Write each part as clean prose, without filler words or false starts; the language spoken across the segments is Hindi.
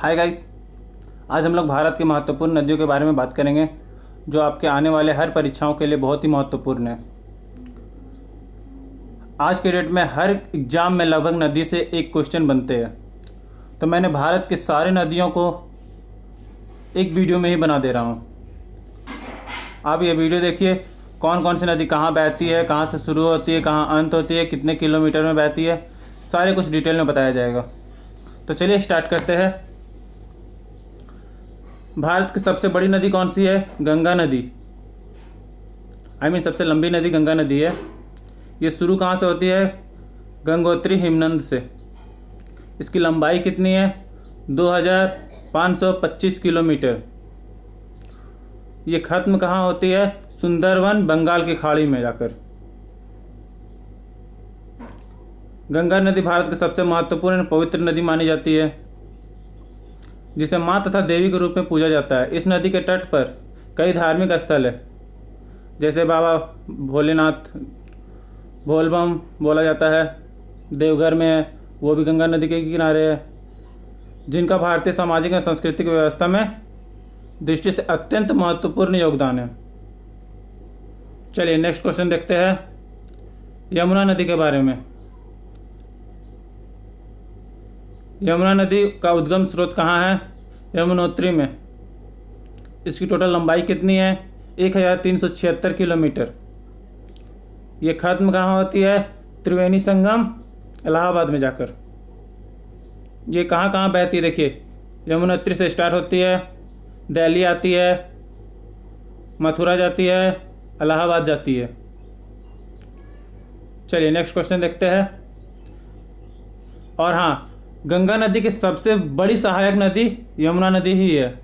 हाय गाइस, आज हम लोग भारत की महत्वपूर्ण नदियों के बारे में बात करेंगे जो आपके आने वाले हर परीक्षाओं के लिए बहुत ही महत्वपूर्ण है। आज के डेट में हर एग्ज़ाम में लगभग नदी से एक क्वेश्चन बनते हैं, तो मैंने भारत की सारी नदियों को एक वीडियो में ही बना दे रहा हूँ। आप ये वीडियो देखिए, कौन कौन सी नदी कहाँ बहती है, कहाँ से शुरू होती है, कहाँ अंत होती है, कितने किलोमीटर में बहती है, सारे कुछ डिटेल में बताया जाएगा। तो चलिए स्टार्ट करते हैं। भारत की सबसे बड़ी नदी कौन सी है? गंगा नदी। सबसे लंबी नदी गंगा नदी है। ये शुरू कहाँ से होती है? गंगोत्री हिमनद से। इसकी लंबाई कितनी है? 2525 किलोमीटर। ये ख़त्म कहाँ होती है? सुंदरवन, बंगाल की खाड़ी में जाकर। गंगा नदी भारत की सबसे महत्वपूर्ण और पवित्र नदी मानी जाती है, जिसे माँ तथा देवी के रूप में पूजा जाता है। इस नदी के तट पर कई धार्मिक स्थल है, जैसे बाबा भोलेनाथ, बोलबम बोला जाता है, देवघर में है, वो भी गंगा नदी के किनारे है, जिनका भारतीय सामाजिक और सांस्कृतिक व्यवस्था में दृष्टि से अत्यंत महत्वपूर्ण योगदान है। चलिए नेक्स्ट क्वेश्चन देखते हैं यमुना नदी के बारे में। यमुना नदी का उद्गम स्रोत कहाँ है? यमुनोत्री में। इसकी टोटल लंबाई कितनी है? 1376 किलोमीटर। ये ख़त्म कहाँ होती है? त्रिवेणी संगम, इलाहाबाद में जाकर। ये कहाँ कहाँ बहती है? देखिए, यमुनोत्री से स्टार्ट होती है, दिल्ली आती है, मथुरा जाती है, इलाहाबाद जाती है। चलिए नेक्स्ट क्वेश्चन देखते हैं। और हाँ, गंगा नदी की सबसे बड़ी सहायक नदी यमुना नदी ही है।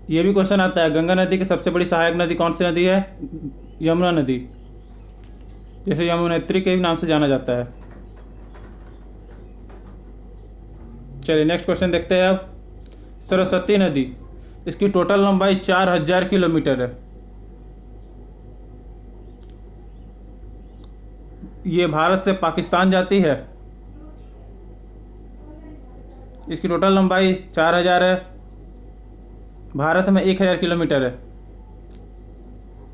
ये भी क्वेश्चन आता है, गंगा नदी की सबसे बड़ी सहायक नदी कौन सी नदी है? यमुना नदी, जैसे यमुनोत्री के नाम से जाना जाता है। चलिए नेक्स्ट क्वेश्चन देखते हैं अब। सरस्वती नदी, इसकी टोटल लंबाई 4000 किलोमीटर है। ये भारत से पाकिस्तान जाती है। इसकी टोटल लंबाई 4000 है, भारत में 1000 किलोमीटर है।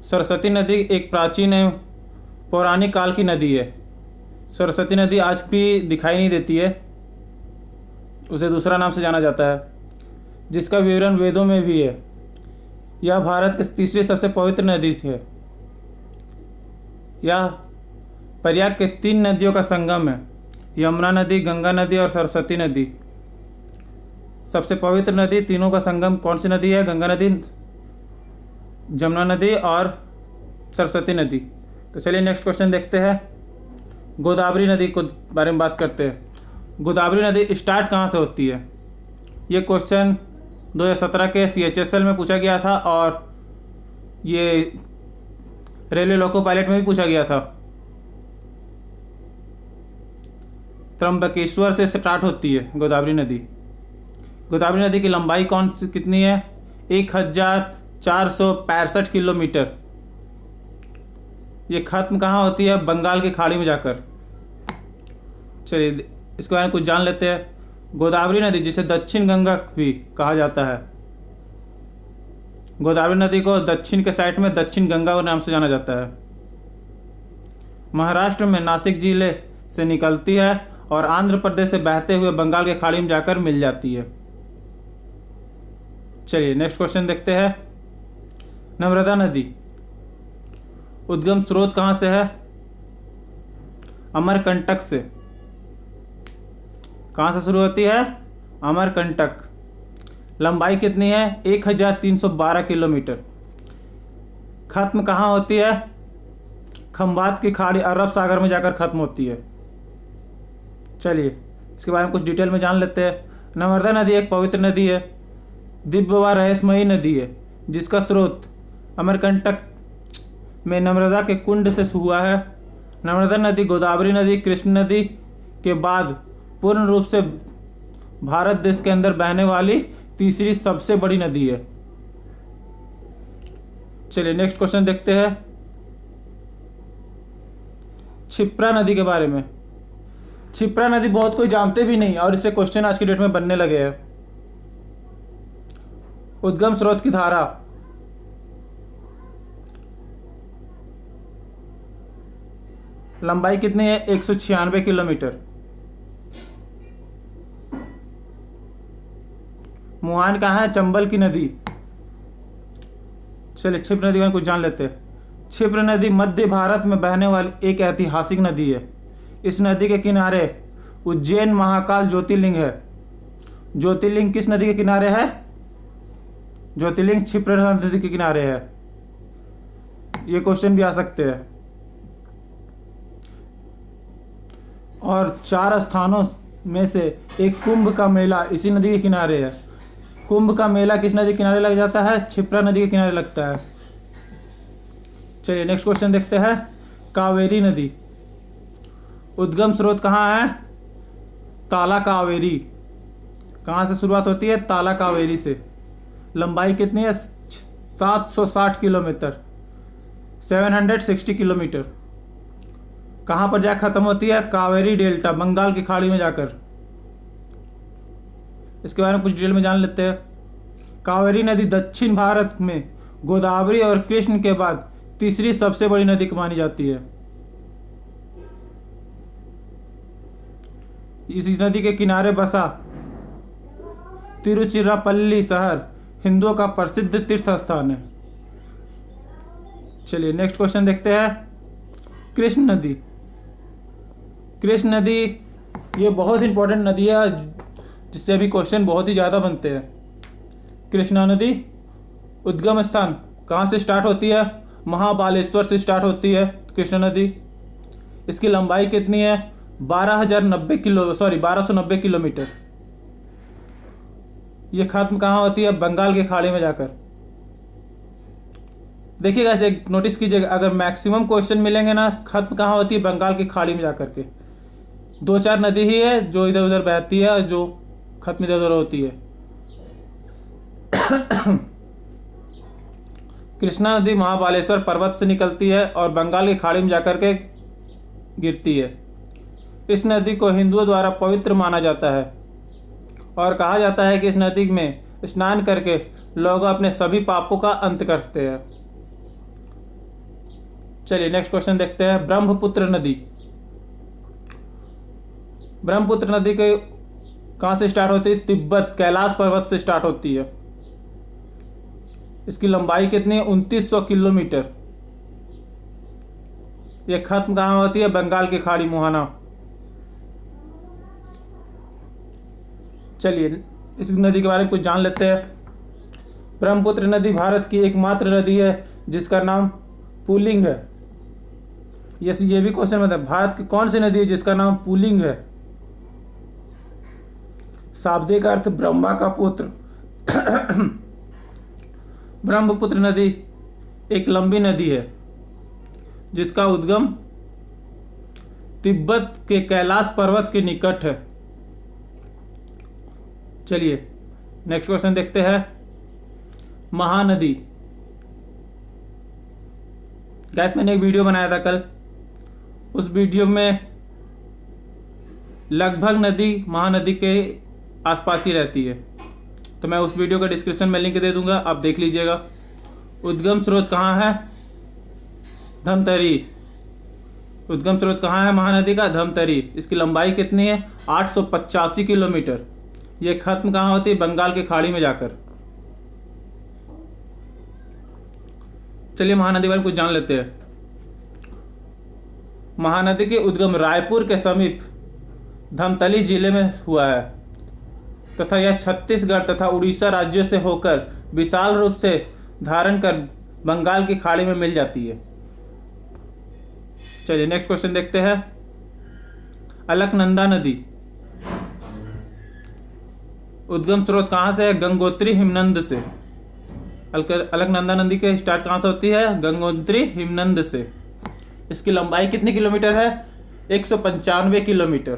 सरस्वती नदी एक प्राचीन एवं पौराणिक काल की नदी है। सरस्वती नदी आज भी दिखाई नहीं देती है, उसे दूसरा नाम से जाना जाता है, जिसका विवरण वेदों में भी है। यह भारत की तीसरी सबसे पवित्र नदी है। यह प्रयाग के 3 नदियों का संगम है, यमुना नदी, गंगा नदी और सरस्वती नदी। सबसे पवित्र नदी तीनों का संगम कौन सी नदी है? गंगा नदी, जमुना नदी और सरस्वती नदी। तो चलिए नेक्स्ट क्वेश्चन देखते हैं। गोदावरी नदी को बारे में बात करते हैं। गोदावरी नदी स्टार्ट कहाँ से होती है? ये क्वेश्चन 2017 के CHSL में पूछा गया था, और ये रेलवे लोको पायलट में भी पूछा गया था। त्र्यंबकेश्वर से स्टार्ट होती है गोदावरी नदी। गोदावरी नदी की लंबाई कितनी है? 1465 किलोमीटर। ये ख़त्म कहाँ होती है? बंगाल की खाड़ी में जाकर। चलिए इसके बारे में कुछ जान लेते हैं। गोदावरी नदी, जिसे दक्षिण गंगा भी कहा जाता है, गोदावरी नदी को दक्षिण के साइड में दक्षिण गंगा के नाम से जाना जाता है। महाराष्ट्र में नासिक जिले से निकलती है और आंध्र प्रदेश से बहते हुए बंगाल के खाड़ी में जाकर मिल जाती है। चलिए नेक्स्ट क्वेश्चन देखते हैं। नर्मदा नदी, उद्गम स्रोत कहाँ से है? अमरकंटक से। कहाँ से शुरू होती है? अमरकंटक। लंबाई कितनी है? 1312 किलोमीटर। खत्म कहाँ होती है? खंबात की खाड़ी, अरब सागर में जाकर खत्म होती है। चलिए इसके बारे में कुछ डिटेल में जान लेते हैं। नर्मदा नदी एक पवित्र नदी है, दिव्य व रहस्यमयी नदी है, जिसका स्रोत अमरकंटक में नर्मदा के कुंड से हुआ है। नर्मदा नदी गोदावरी नदी, कृष्ण नदी के बाद पूर्ण रूप से भारत देश के अंदर बहने वाली तीसरी सबसे बड़ी नदी है। चलिए नेक्स्ट क्वेश्चन देखते हैं। क्षिप्रा नदी के बारे में। क्षिप्रा नदी बहुत कोई जानते भी नहीं और इससे क्वेश्चन आज की डेट में बनने लगे हैं। उद्गम स्रोत की धारा, लंबाई कितनी है? 196 किलोमीटर। मुहान कहाँ है? चंबल की नदी। चलिए क्षिप्र नदी में कुछ जान लेते हैं। क्षिप्र नदी मध्य भारत में बहने वाली एक ऐतिहासिक नदी है। इस नदी के किनारे उज्जैन महाकाल ज्योतिर्लिंग है। ज्योतिर्लिंग किस नदी के किनारे है? ज्योतिर्लिंग क्षिप्र नदी के किनारे है। ये क्वेश्चन भी आ सकते हैं। और 4 स्थानों में से एक कुंभ का मेला इसी नदी के किनारे है। कुंभ का मेला किस नदी के किनारे लग जाता है? क्षिप्रा नदी के किनारे लगता है। चलिए नेक्स्ट क्वेश्चन देखते हैं। कावेरी नदी उद्गम स्रोत कहाँ है? ताला कावेरी। कहाँ से शुरुआत होती है? ताला कावेरी से। लंबाई कितनी है? 760 किलोमीटर, 760 किलोमीटर। कहाँ पर जाकर खत्म होती है? कावेरी डेल्टा, बंगाल की खाड़ी में जाकर। इसके बारे में कुछ डिटेल में जान लेते हैं। कावेरी नदी दक्षिण भारत में गोदावरी और कृष्ण के बाद तीसरी सबसे बड़ी नदी मानी जाती है। इस नदी के किनारे बसा तिरुचिरापल्ली शहर हिंदुओं का प्रसिद्ध तीर्थ स्थान है। चलिए नेक्स्ट क्वेश्चन देखते हैं। कृष्ण नदी। कृष्ण नदी ये बहुत इंपॉर्टेंट नदी है जिससे अभी क्वेश्चन बहुत ही ज़्यादा बनते हैं। कृष्णा नदी उद्गम स्थान कहाँ से स्टार्ट होती है? महाबालेश्वर से स्टार्ट होती है कृष्णा नदी। इसकी लंबाई कितनी है? 1290 किलोमीटर। ये खत्म कहाँ होती है? बंगाल की खाड़ी में जाकर। देखिएगा एक नोटिस कीजिएगा, अगर मैक्सिमम क्वेश्चन मिलेंगे ना, खत्म कहाँ होती है? बंगाल की खाड़ी में जाकर के। 2-4 नदी ही है जो इधर उधर बहती है, जो खत्म इधर उधर होती है। कृष्णा नदी महाबालेश्वर पर्वत से निकलती है और बंगाल की खाड़ी में जाकर के गिरती है। इस नदी को हिंदुओं द्वारा पवित्र माना जाता है और कहा जाता है कि इस नदी में स्नान करके लोग अपने सभी पापों का अंत करते हैं। चलिए नेक्स्ट क्वेश्चन देखते हैं। ब्रह्मपुत्र नदी। ब्रह्मपुत्र नदी के कहाँ से स्टार्ट होती है? तिब्बत कैलाश पर्वत से स्टार्ट होती है। इसकी लंबाई कितनी है? 2900 किलोमीटर। यह खत्म कहाँ होती है? बंगाल की खाड़ी, मुहाना। चलिए इस नदी के बारे में कुछ जान लेते हैं। ब्रह्मपुत्र नदी भारत की एकमात्र नदी है जिसका नाम पुल्लिंग है। ये भी क्वेश्चन में था, भारत की कौन सी नदी है जिसका नाम पुल्लिंग है? शाब्दिक अर्थ ब्रह्मा का पुत्र। ब्रह्मपुत्र नदी एक लंबी नदी है जिसका उद्गम तिब्बत के कैलाश पर्वत के निकट है। चलिए नेक्स्ट क्वेश्चन देखते हैं। महानदी। गैस मैंने एक वीडियो बनाया था कल, उस वीडियो में लगभग नदी महानदी के आसपास ही रहती है, तो मैं उस वीडियो का डिस्क्रिप्शन में लिंक दे दूंगा, आप देख लीजिएगा। उद्गम स्रोत कहाँ है? धमतरी। उद्गम स्रोत कहाँ है महानदी का? धमतरी। इसकी लंबाई कितनी है? 885 किलोमीटर। ये खत्म कहाँ होती है? बंगाल की खाड़ी में जाकर। चलिए महानदी बारे में कुछ जान लेते हैं। महानदी के उद्गम रायपुर के समीप धमतरी जिले में हुआ है तथा यह छत्तीसगढ़ तथा उड़ीसा राज्यों से होकर विशाल रूप से धारण कर बंगाल की खाड़ी में मिल जाती है। चलिए नेक्स्ट क्वेश्चन देखते हैं। अलकनंदा नदी। उद्गम स्रोत कहाँ से है? गंगोत्री हिमनद से। अलकनंदा नदी के स्टार्ट कहाँ से होती है? गंगोत्री हिमनद से। इसकी लंबाई कितनी किलोमीटर है? 195 किलोमीटर।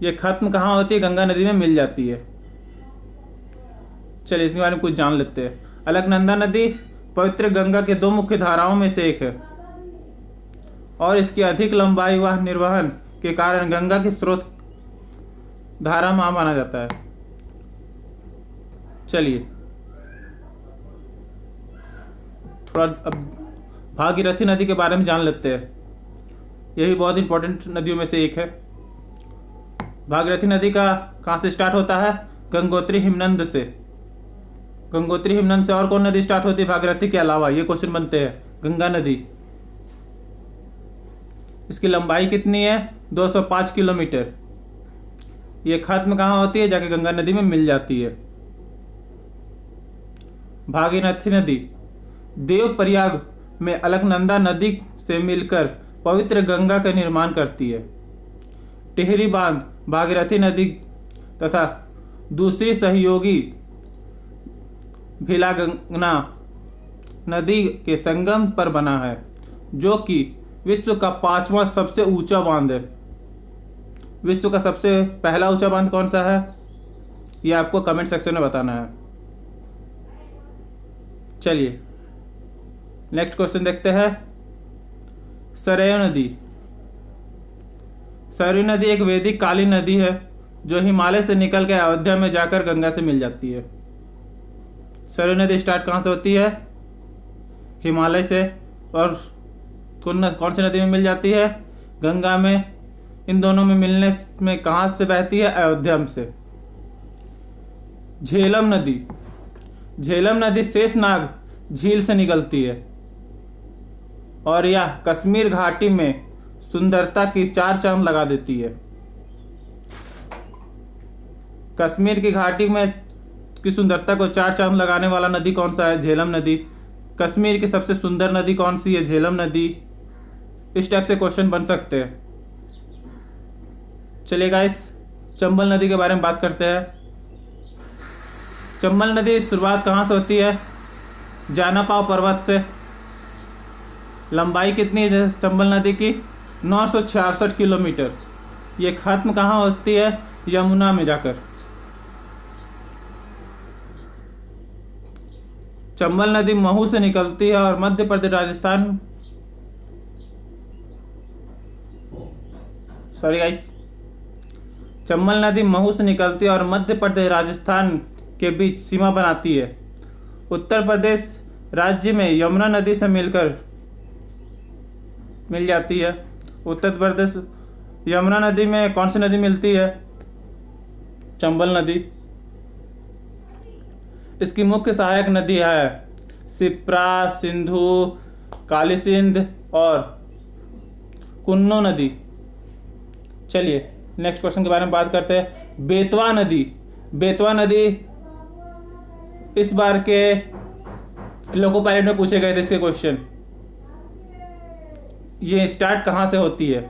ये खत्म कहाँ होती है? गंगा नदी में मिल जाती है। चलिए इसके बारे में कुछ जान लेते हैं। अलकनंदा नदी पवित्र गंगा के 2 मुख्य धाराओं में से एक है और इसकी अधिक लंबाई व निर्वहन के कारण गंगा की स्रोत धारा माह माना जाता है? चलिए थोड़ा अब भागीरथी नदी के बारे में जान लेते हैं। यही बहुत इंपॉर्टेंट नदियों में से एक है। भागीरथी नदी का कहाँ से स्टार्ट होता है? गंगोत्री हिमनद से। गंगोत्री हिमनद से और कौन नदी स्टार्ट होती है भागीरथी के अलावा? ये क्वेश्चन बनते हैं। गंगा नदी। इसकी लंबाई कितनी है? 205 किलोमीटर। ये खत्म कहाँ होती है? जाके गंगा नदी में मिल जाती है। भागीरथी नदी देवप्रयाग में अलकनंदा नदी से मिलकर पवित्र गंगा का निर्माण करती है। टिहरी बांध भागीरथी नदी तथा दूसरी सहयोगी भिलागंगा नदी के संगम पर बना है, जो कि विश्व का 5वां सबसे ऊंचा बांध है। विश्व का सबसे पहला ऊंचा बांध कौन सा है? यह आपको कमेंट सेक्शन में बताना है। चलिए नेक्स्ट क्वेश्चन देखते हैं। सरयू नदी। सरयू नदी एक वैदिक कालीन नदी है जो हिमालय से निकल के अयोध्या में जाकर गंगा से मिल जाती है। सरयू नदी स्टार्ट कहाँ से होती है? हिमालय से। और कौन सी नदी में मिल जाती है? गंगा में। इन दोनों में मिलने में कहाँ से बहती है? अयोध्या से। झेलम नदी। झेलम नदी शेषनाग झील से निकलती है और यह कश्मीर घाटी में सुंदरता की 4 चांद लगा देती है। कश्मीर की घाटी में की सुंदरता को 4 चांद लगाने वाला नदी कौन सा है? झेलम नदी। कश्मीर की सबसे सुंदर नदी कौन सी है? झेलम नदी। इस टाइप से क्वेश्चन बन सकते हैं। चलिए गाइस चंबल नदी के बारे में बात करते हैं। चंबल नदी शुरुआत कहाँ से होती है? जानापाव पर्वत से। लंबाई कितनी है चंबल नदी की? 966 किलोमीटर। ये खत्म कहाँ होती है? यमुना में जाकर। चंबल नदी महू से निकलती है और मध्य प्रदेश राजस्थान चंबल नदी महू से निकलती है और मध्य प्रदेश राजस्थान के बीच सीमा बनाती है। उत्तर प्रदेश राज्य में यमुना नदी से मिल जाती है। उत्तर प्रदेश यमुना नदी में कौन सी नदी मिलती है? चंबल नदी। इसकी मुख्य सहायक नदी है शिप्रा, सिंधु, काली सिंध और कुन्नो नदी। चलिए नेक्स्ट क्वेश्चन के बारे में बात करते हैं। बेतवा नदी। बेतवा नदी इस बार के लोको पायलट में पूछे गए थे इसके क्वेश्चन। ये स्टार्ट कहाँ से होती है,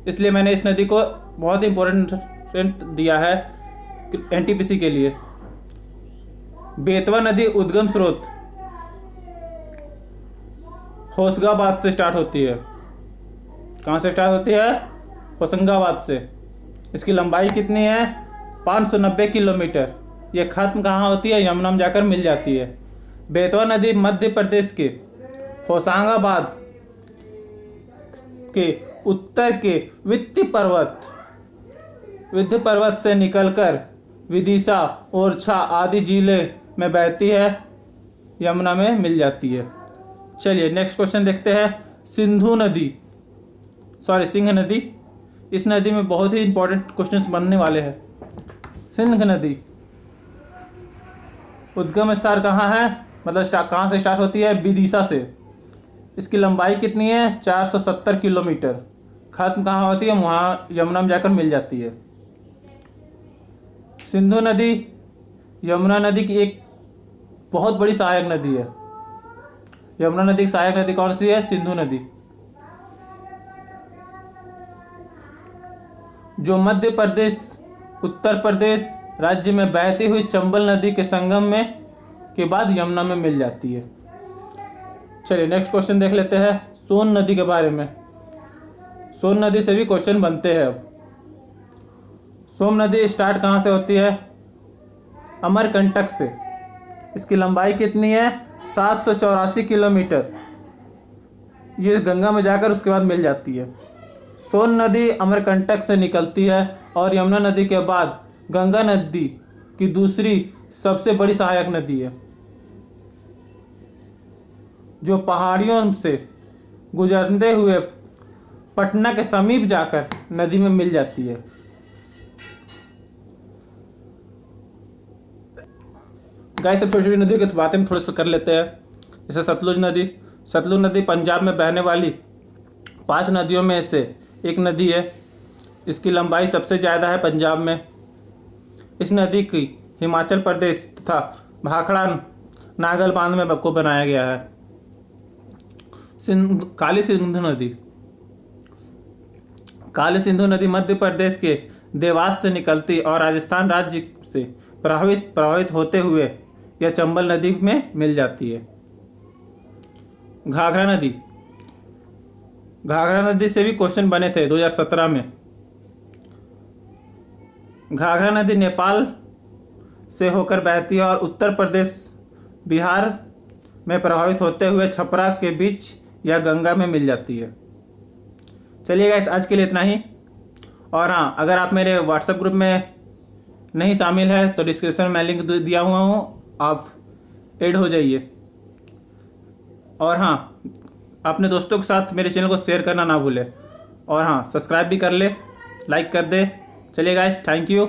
इसलिए मैंने इस नदी को बहुत इंपॉर्टेंट दिया है एनटीपीसी के लिए। बेतवा नदी उद्गम स्रोत होशंगाबाद से स्टार्ट होती है। कहाँ से स्टार्ट होती है? होशंगाबाद से। इसकी लंबाई कितनी है? 590 किलोमीटर। यह खत्म कहाँ होती है? यमुना में जाकर मिल जाती है। बेतवा नदी मध्य प्रदेश के होशंगाबाद के उत्तर के विंध्य पर्वत से निकलकर विदिशा, ओरछा आदि जिले में बहती है, यमुना में मिल जाती है। चलिए नेक्स्ट क्वेश्चन देखते हैं। सिंह नदी। इस नदी में बहुत ही इंपॉर्टेंट क्वेश्चंस बनने वाले हैं। सिंध नदी उद्गम स्थान कहाँ है? मतलब कहाँ से स्टार्ट होती है? विदिशा से। इसकी लंबाई कितनी है? 470 किलोमीटर। खत्म कहाँ होती है? वहाँ यमुना में जाकर मिल जाती है। सिंधु नदी यमुना नदी की एक बहुत बड़ी सहायक नदी है। यमुना नदी की सहायक नदी कौन सी है? सिंधु नदी, जो मध्य प्रदेश उत्तर प्रदेश राज्य में बहती हुई चंबल नदी के संगम में के बाद यमुना में मिल जाती है। चलिए नेक्स्ट क्वेश्चन देख लेते हैं सोन नदी के बारे में। सोन नदी से भी क्वेश्चन बनते हैं। अब सोन नदी स्टार्ट कहाँ से होती है? अमरकंटक से। इसकी लंबाई कितनी है? 784 किलोमीटर। ये गंगा में जाकर उसके बाद मिल जाती है। सोन नदी अमरकंटक से निकलती है और यमुना नदी के बाद गंगा नदी की दूसरी सबसे बड़ी सहायक नदी है, जो पहाड़ियों से गुजरते हुए पटना के समीप जाकर नदी में मिल जाती है। गाइस, सब छोटी छोटी नदियों की बातें हम थोड़ा सा कर लेते हैं। जैसे सतलुज नदी। सतलुज नदी पंजाब में बहने वाली 5 नदियों में से एक नदी है। इसकी लंबाई सबसे ज़्यादा है पंजाब में। इस नदी की हिमाचल प्रदेश तथा भाखड़ा नागल बांध में को बनाया गया है। काली सिंधु नदी। काली सिंधु नदी मध्य प्रदेश के देवास से निकलती और राजस्थान राज्य से प्रवाहित होते हुए यह चंबल नदी में मिल जाती है। घाघरा नदी। घाघरा नदी से भी क्वेश्चन बने थे 2017 में। घाघरा नदी नेपाल से होकर बहती है और उत्तर प्रदेश बिहार में प्रभावित होते हुए छपरा के बीच या गंगा में मिल जाती है। चलिए गाइस, आज के लिए इतना ही। और हाँ, अगर आप मेरे व्हाट्सएप ग्रुप में नहीं शामिल है तो डिस्क्रिप्शन में मैं लिंक दिया हुआ हूँ, आप ऐड हो जाइए। और हाँ, अपने दोस्तों के साथ मेरे चैनल को शेयर करना ना भूलें। और हाँ, सब्सक्राइब भी कर ले, लाइक कर दे। चलिए गाइस, थैंक यू।